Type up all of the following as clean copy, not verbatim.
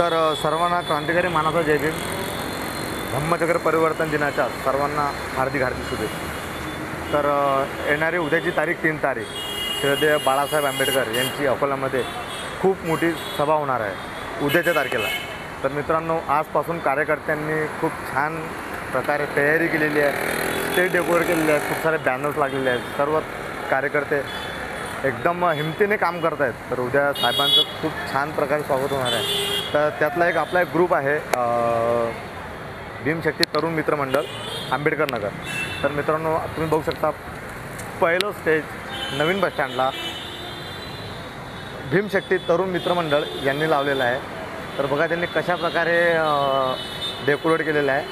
तर सर्वांना क्रांतिकारी मानाचा जय भीम. धम्मचक्र परिवर्तन दिनाच्या सर्वांना हार्दिक हार्दिक शुभेच्छा. तर येणारी उद्याची तारीख 3 तारीख श्रद्धेय बाळासाहेब आंबेडकर यांची अकोल्यामध्ये खूप मोठी सभा होणार आहे उद्याच्या तारखेला. तर मित्रांनो, आजपासून कार्यकर्त्यांनी खूप छान प्रकारे तयारी केलेली आहे. स्टेज डेकोरेट केलेले आहेत, खूप सारे बॅनर्स लागलेले आहेत. सर्व कार्यकर्ते एकदम हिमतीने काम करत आहेत. तर उद्या साहेबांचं खूप छान प्रकारे स्वागत होणार आहे. तर त्यातला आपला एक ग्रुप आहे भीमशक्ती तरुण मित्र मंडळ आंबेडकर नगर. तर मित्रांनो, तुम्ही बघू शकता पहिलं स्टेज नवीन बसस्टँडला भीमशक्ती तरुण मित्र मंडळ यांनी लावलेलं आहे. तर बघा त्यांनी कशा प्रकारे डेकोरेट केलेलं आहे.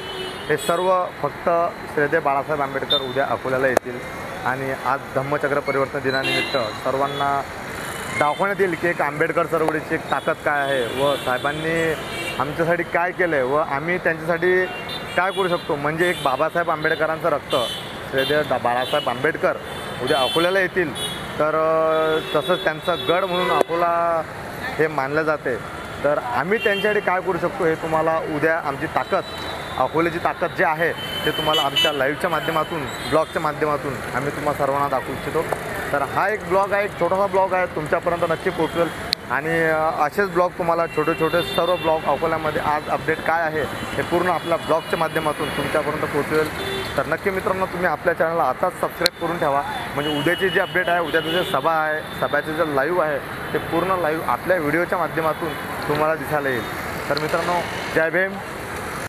हे सर्व फक्त श्रद्धेय बाळासाहेब आंबेडकर उद्या अकोल्याला येतील आणि आज धम्मचक्र परिवर्तन दिनानिमित्त सर्वांना दाखवण्यात येईल की एक आंबेडकर चळवळीची एक ताकद काय आहे व साहेबांनी आमच्यासाठी काय केलं आहे व आम्ही त्यांच्यासाठी काय करू शकतो. म्हणजे एक बाबासाहेब आंबेडकरांचं रक्त श्रद्धेय बाळासाहेब आंबेडकर उद्या अकोल्याला येतील. तर तसंच त्यांचा गड म्हणून अकोला हे मानलं जाते. तर आम्ही त्यांच्यासाठी काय करू शकतो हे तुम्हाला उद्या आमची ताकद, अकोल्याची ताकद जे आहे ते तुम्हाला आमच्या लाईव्हच्या माध्यमातून, ब्लॉगच्या माध्यमातून आम्ही तुम्हाला सर्वांना दाखवू इच्छितो. तर हा एक ब्लॉग आहे, एक छोटासा ब्लॉग आहे, तुमच्यापर्यंत नक्की पोहोचवेल. आणि असेच ब्लॉग तुम्हाला छोटे छोटे सर्व ब्लॉग अकोल्यामध्ये आज अपडेट काय आहे हे पूर्ण आपल्या ब्लॉगच्या माध्यमातून तुमच्यापर्यंत पोहोचवेल. तर नक्की मित्रांनो, तुम्ही आपल्या चॅनलला आताच सबस्क्राईब करून ठेवा. म्हणजे उद्याची जी अपडेट आहे, उद्याचं जे सभा आहे, सभाचे जे लाईव्ह आहे ते पूर्ण लाईव्ह आपल्या व्हिडिओच्या माध्यमातून तुम्हाला दिसायला येईल. तर मित्रांनो, जय भीम.